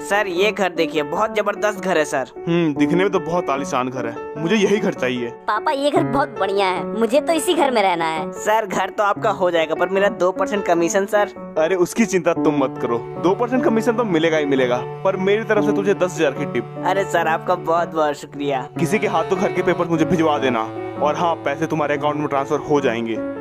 Sir ये घर देखिए, बहुत जबरदस्त घर है सर। दिखने में तो बहुत आलीशान घर है, मुझे यही घर चाहिए। पापा ये घर बहुत बढ़िया है, मुझे तो इसी घर में रहना है। सर घर तो आपका हो जाएगा, पर मेरा 2% कमीशन सर। अरे उसकी चिंता तुम मत करो, 2% कमीशन तो मिलेगा ही मिलेगा, पर मेरी तरफ से तुझे 10,000 की टिप। अरे सर आपका बहुत बहुत शुक्रिया। किसी के हाथों घर के पेपर मुझे भिजवा देना, और हाँ पैसे तुम्हारे अकाउंट में ट्रांसफर हो जाएंगे।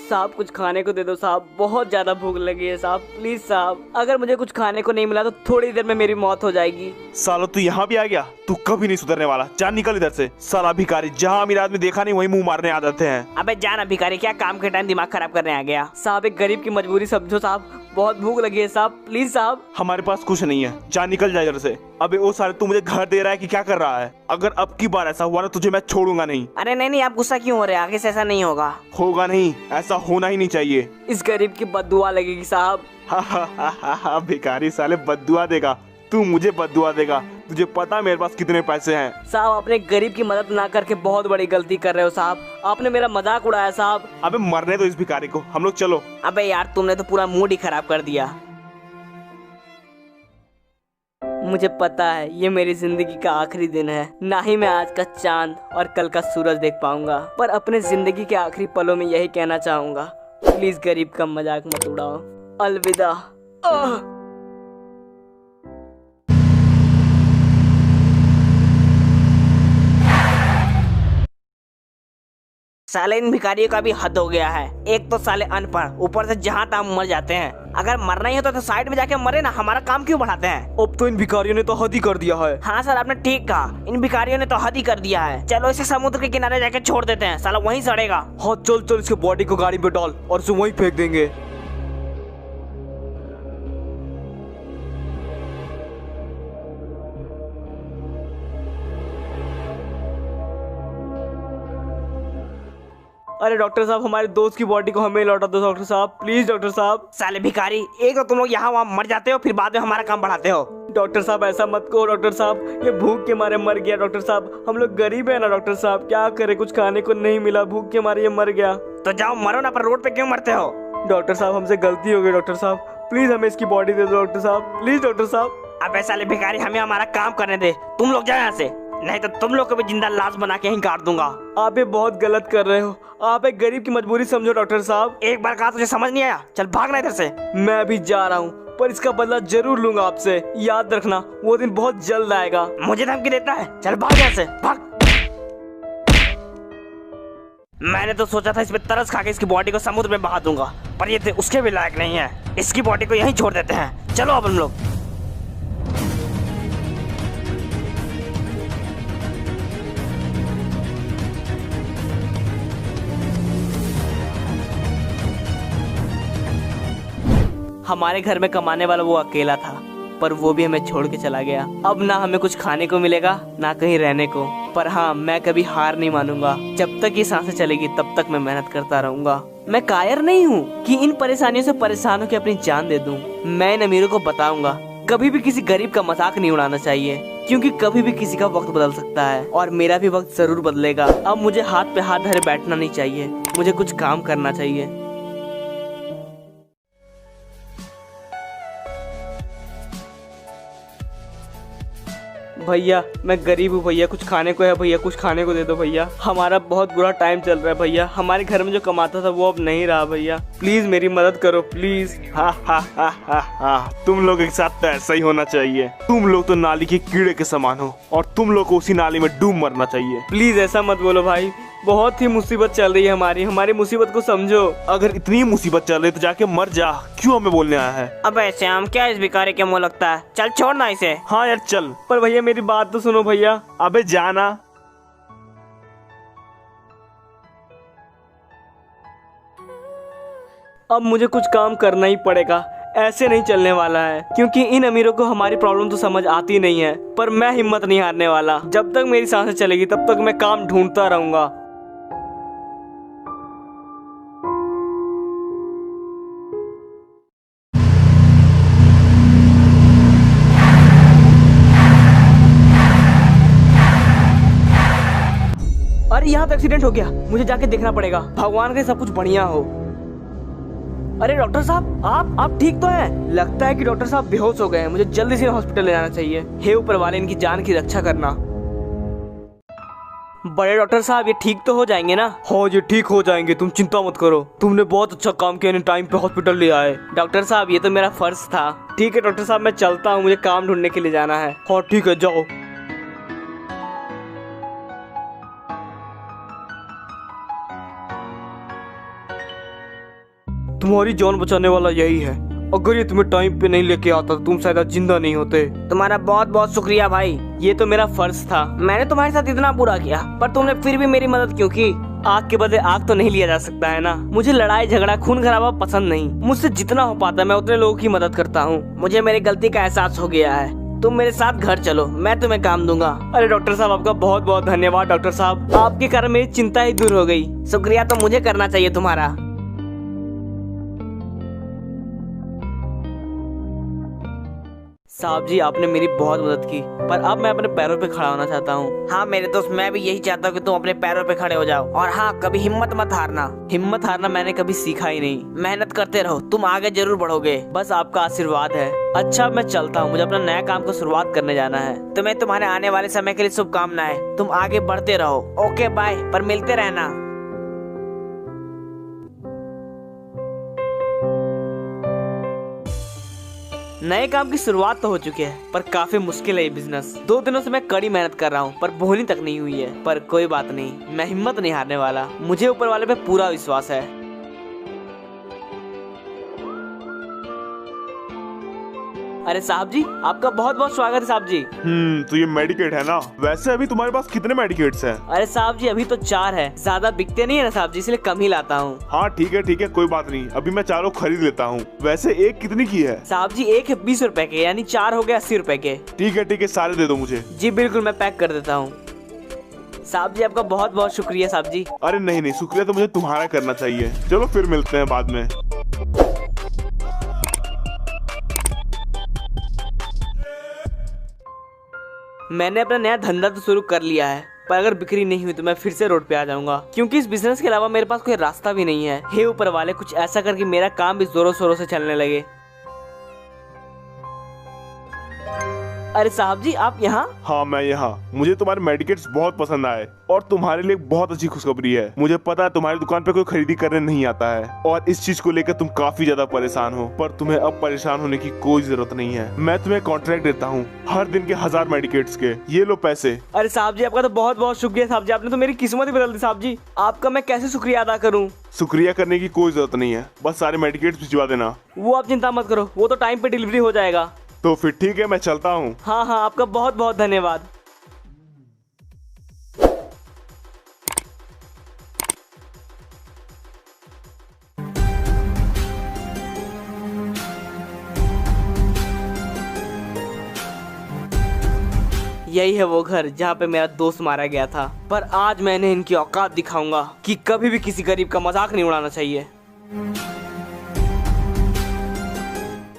साहब कुछ खाने को दे दो साहब, बहुत ज्यादा भूख लगी है साहब, प्लीज साहब। अगर मुझे कुछ खाने को नहीं मिला तो थोड़ी देर में मेरी मौत हो जाएगी। सालो तू यहाँ भी आ गया, तू कभी नहीं सुधरने वाला। जा निकल इधर से, साला भिखारी, जहाँ अमीर आदमी देखा नहीं वही मुंह मारने आ जाते हैं। अबे जाना भिखारी, क्या काम के टाइम दिमाग खराब करने आ गया। साहब एक गरीब की मजबूरी समझो साहब, बहुत भूख लगी है साहब, प्लीज साहब। हमारे पास कुछ नहीं है, जा निकल जा इधर से। अबे ओ साले तू मुझे घर दे रहा है कि क्या कर रहा है? अगर अब की बार ऐसा हुआ ना तुझे मैं छोड़ूंगा नहीं। अरे नहीं आप गुस्सा क्यों हो रहे हैं, आगे से ऐसा नहीं होगा। होगा नहीं, ऐसा होना ही नहीं चाहिए। इस गरीब की बद्दुआ लगेगी साहब। हा भिखारी साले बद्दुआ देगा, तू मुझे बद्दुआ देगा? तुझे पता मेरे पास कितने पैसे हैं? साहब अपने गरीब की मदद ना करके बहुत बड़ी गलती कर रहे हो साहब, आपने मेरा मजाक उड़ाया साहब। अबे मरने दो इस भिखारी को, हम लोग चलो। अबे यार तुमने तो पूरा मूड ही खराब कर दिया। मुझे पता है ये मेरी जिंदगी का आखिरी दिन है, ना ही मैं आज का चांद और कल का सूरज देख पाऊंगा, पर अपने जिंदगी के आखिरी पलों में यही कहना चाहूंगा, प्लीज गरीब का मजाक मत उड़ाओ। अलविदा। साले इन भिखारियों का भी हद हो गया है, एक तो साले अनपढ़, ऊपर से जहाँ तहाँ मर जाते हैं। अगर मरना ही होता तो साइड में जाके मरे ना, हमारा काम क्यों बढ़ाते हैं। अब तो इन भिखारियों ने तो हद ही कर दिया है। हाँ सर आपने ठीक कहा, इन भिखारियों ने तो हद ही कर दिया है। चलो इसे समुद्र के किनारे जाके छोड़ देते हैं, साला वहीं सड़ेगा। हाँ चल चल, इसके बॉडी को गाड़ी में डाल और उसे वहीं फेंक देंगे। अरे डॉक्टर साहब हमारे दोस्त की बॉडी को हमें लौटा दो डॉक्टर साहब, प्लीज डॉक्टर साहब। साले भिखारी, एक तो तुम लोग यहाँ वहाँ मर जाते हो, फिर बाद में हमारा काम बढ़ाते हो। डॉक्टर साहब ऐसा मत कहो डॉक्टर साहब, ये भूख के मारे मर गया डॉक्टर साहब, हम लोग गरीब है ना डॉक्टर साहब, क्या करे, कुछ खाने को नहीं मिला, भूख के मारे ये मर गया। तो जाओ मरो ना, पर रोड पे क्यों मरते हो? डॉक्टर साहब हमसे गलती हो गई डॉक्टर साहब, प्लीज हमें इसकी बॉडी दे दो डॉक्टर साहब, प्लीज डॉक्टर साहब। अबे साले भिखारी, हमें हमारा काम करने दे, तुम लोग जाओ यहाँ से, नहीं तो तुम लोग को भी जिंदा लाश बना के यहीं काट दूंगा। आप ये बहुत गलत कर रहे हो, आप एक गरीब की मजबूरी समझो डॉक्टर साहब। एक बार कहा तुझे समझ नहीं आया, चल भागना इधर से। मैं अभी जा रहा हूँ, पर इसका बदला जरूर लूंगा आपसे, याद रखना वो दिन बहुत जल्द आएगा। मुझे धमकी देता है, चल भाग यहाँ से, भाग। मैंने तो सोचा था इस पे तरस खा के इसकी बॉडी को समुद्र में बहा दूंगा, पर ये उसके भी लायक नहीं है, इसकी बॉडी को यहीं छोड़ देते हैं। चलो अब हम लोग। हमारे घर में कमाने वाला वो अकेला था, पर वो भी हमें छोड़ के चला गया। अब ना हमें कुछ खाने को मिलेगा ना कहीं रहने को, पर हाँ मैं कभी हार नहीं मानूंगा। जब तक ये सांसें चलेगी तब तक मैं मेहनत करता रहूंगा। मैं कायर नहीं हूँ कि इन परेशानियों से परेशान होकर अपनी जान दे दूं। मैं इन अमीरों को बताऊंगा कभी भी किसी गरीब का मजाक नहीं उड़ाना चाहिए, क्योंकि कभी भी किसी का वक्त बदल सकता है और मेरा भी वक्त जरूर बदलेगा। अब मुझे हाथ पे हाथ धरे बैठना नहीं चाहिए, मुझे कुछ काम करना चाहिए। भैया मैं गरीब हूँ भैया, कुछ खाने को है भैया, कुछ खाने को दे दो भैया, हमारा बहुत बुरा टाइम चल रहा है भैया, हमारे घर में जो कमाता था वो अब नहीं रहा भैया, प्लीज मेरी मदद करो प्लीज। हा तुम लोग एक साथ तो ऐसा ही होना चाहिए, तुम लोग तो नाली के कीड़े के समान हो और तुम लोग को उसी नाली में डूब मरना चाहिए। प्लीज ऐसा मत बोलो भाई, बहुत ही मुसीबत चल रही है हमारी मुसीबत को समझो। अगर इतनी मुसीबत चल रही तो जाके मर जा, क्यों हमें बोलने आया है? अबे श्याम क्या इस भिखारी के मुंह लगता है, चल छोड़ना इसे। हाँ यार चल। पर भैया मेरी बात तो सुनो भैया। अबे जाना। अब मुझे कुछ काम करना ही पड़ेगा, ऐसे नहीं चलने वाला है, क्योंकि इन अमीरों को हमारी प्रॉब्लम तो समझ आती नहीं है, पर मैं हिम्मत नहीं हारने वाला। जब तक मेरी सांसें चलेगी तब तक मैं काम ढूंढता रहूंगा। अरे यहाँ तो एक्सीडेंट हो गया, मुझे जाके देखना पड़ेगा, भगवान का सब कुछ बढ़िया हो। अरे डॉक्टर साहब, आप ठीक तो हैं? लगता है कि डॉक्टर साहब बेहोश हो गए हैं। मुझे जल्दी से हॉस्पिटल ले जाना चाहिए। हे ऊपर वाले, इनकी जान की रक्षा करना। बड़े डॉक्टर साहब, ये ठीक तो हो जाएंगे ना? हाँ, ये ठीक हो जाएंगे, तुम चिंता मत करो। तुमने बहुत अच्छा काम किया, इन्हें टाइम पे हॉस्पिटल ले आए। डॉक्टर साहब, ये तो मेरा फर्ज था। ठीक है डॉक्टर साहब, मैं चलता हूँ, मुझे काम ढूंढने के लिए जाना है। हाँ ठीक है, जाओ। तुम्हारी जान बचाने वाला यही है। अगर ये तुम्हें टाइम पे नहीं लेके आता तो तुम शायद आज जिंदा नहीं होते। तुम्हारा बहुत बहुत शुक्रिया भाई, ये तो मेरा फर्ज था। मैंने तुम्हारे साथ इतना बुरा किया, पर तुमने फिर भी मेरी मदद क्यों की? आग के बदले आग तो नहीं लिया जा सकता है ना। मुझे लड़ाई झगड़ा खून खराबा पसंद नहीं। मुझसे जितना हो पाता है मैं उतने लोगों की मदद करता हूँ। मुझे मेरी गलती का एहसास हो गया है। तुम मेरे साथ घर चलो, मैं तुम्हें काम दूंगा। अरे डॉक्टर साहब, आपका बहुत बहुत धन्यवाद। डॉक्टर साहब, आपके कारण मेरी चिंता ही दूर हो गई। शुक्रिया तो मुझे करना चाहिए तुम्हारा। साहब जी, आपने मेरी बहुत मदद की, पर अब मैं अपने पैरों पे खड़ा होना चाहता हूँ। हाँ मेरे दोस्त, मैं भी यही चाहता हूँ कि तुम अपने पैरों पे खड़े हो जाओ। और हाँ, कभी हिम्मत मत हारना। हिम्मत हारना मैंने कभी सीखा ही नहीं। मेहनत करते रहो, तुम आगे जरूर बढ़ोगे। बस आपका आशीर्वाद है। अच्छा, मैं चलता हूँ, मुझे अपना नया काम को शुरुआत करने जाना है। तुम्हें तुम्हारे आने वाले समय के लिए शुभकामनाएं। तुम आगे बढ़ते रहो। ओके बाय, पर मिलते रहना। नए काम की शुरुआत तो हो चुकी है, पर काफी मुश्किल है ये बिजनेस। 2 दिनों से मैं कड़ी मेहनत कर रहा हूँ, पर बोनी तक नहीं हुई है। पर कोई बात नहीं, मैं हिम्मत नहीं हारने वाला। मुझे ऊपर वाले पे पूरा विश्वास है। अरे साहब जी, आपका बहुत बहुत स्वागत है साहब जी। तो ये मेडिकेट है ना? वैसे अभी तुम्हारे पास कितने मेडिकेट्स हैं? अरे साहब जी, अभी तो 4 है। ज्यादा बिकते नहीं है ना साहब जी, इसलिए कम ही लाता हूँ। हाँ ठीक है, कोई बात नहीं। अभी मैं चारों खरीद लेता हूँ। वैसे एक कितनी की है? साहब जी, एक है 20 रुपए के, यानी 4 हो गए 80 रुपए के। ठीक है, सारे दे दो मुझे। जी बिल्कुल, मैं पैक कर देता हूँ। साहब जी, आपका बहुत बहुत शुक्रिया साहब जी। अरे नहीं, शुक्रिया तो मुझे तुम्हारा करना चाहिए। चलो फिर मिलते हैं बाद में। मैंने अपना नया धंधा तो शुरू कर लिया है, पर अगर बिक्री नहीं हुई तो मैं फिर से रोड पे आ जाऊंगा, क्योंकि इस बिजनेस के अलावा मेरे पास कोई रास्ता भी नहीं है। हे ऊपर वाले, कुछ ऐसा करके मेरा काम भी जोरों शोरों से चलने लगे। अरे साहब जी, आप यहाँ? हाँ मैं यहाँ। मुझे तुम्हारे मेडिकेट्स बहुत पसंद आए और तुम्हारे लिए बहुत अच्छी खुशखबरी है। मुझे पता है तुम्हारी दुकान पे कोई खरीदी करने नहीं आता है और इस चीज को लेकर तुम काफी ज्यादा परेशान हो, पर तुम्हें अब परेशान होने की कोई जरूरत नहीं है। मैं तुम्हें कॉन्ट्रैक्ट देता हूँ हर दिन के 1000 मेडिकेट्स के। ये लो पैसे। अरे साहब जी, आपका तो बहुत बहुत शुक्रिया साहब जी, आपने तो मेरी किस्मत ही बदल दी साहब जी। आपका मैं कैसे शुक्रिया अदा करूँ? शुक्रिया करने की कोई जरूरत नहीं है, बस सारे मेडिकेट्स भिजवा देना। वो आप चिंता मत करो, वो तो टाइम पे डिलीवरी हो जाएगा। तो फिर ठीक है, मैं चलता हूँ। हाँ, आपका बहुत बहुत धन्यवाद। यही है वो घर जहाँ पे मेरा दोस्त मारा गया था, पर आज मैंने इनकी औकात दिखाऊंगा कि कभी भी किसी गरीब का मजाक नहीं उड़ाना चाहिए।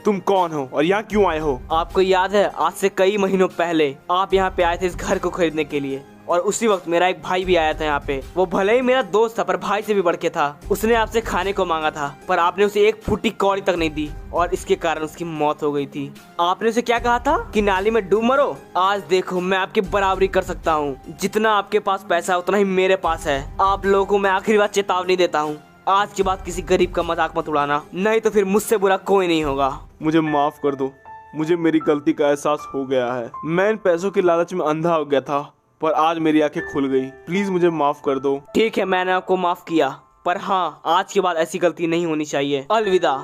तुम कौन हो और यहाँ क्यों आए हो? आपको याद है, आज से कई महीनों पहले आप यहाँ पे आए थे इस घर को खरीदने के लिए, और उसी वक्त मेरा एक भाई भी आया था यहाँ पे। वो भले ही मेरा दोस्त था, पर भाई से भी बढ़ के था। उसने आपसे खाने को मांगा था, पर आपने उसे एक फूटी कौड़ी तक नहीं दी, और इसके कारण उसकी मौत हो गई थी। आपने उसे क्या कहा था कि नाली में डूब मरो। आज देखो, मैं आपकी बराबरी कर सकता हूँ। जितना आपके पास पैसा उतना ही मेरे पास है। आप लोगों को मैं आखिरी बार चेतावनी देता हूँ, आज के बाद किसी गरीब का मजाक मत उड़ाना, नहीं तो फिर मुझसे बुरा कोई नहीं होगा। मुझे माफ कर दो, मुझे मेरी गलती का एहसास हो गया है। मैं इन पैसों के लालच में अंधा हो गया था, पर आज मेरी आंखें खुल गई। प्लीज मुझे माफ कर दो। ठीक है, मैंने आपको माफ किया, पर हाँ, आज के बाद ऐसी गलती नहीं होनी चाहिए। अलविदा।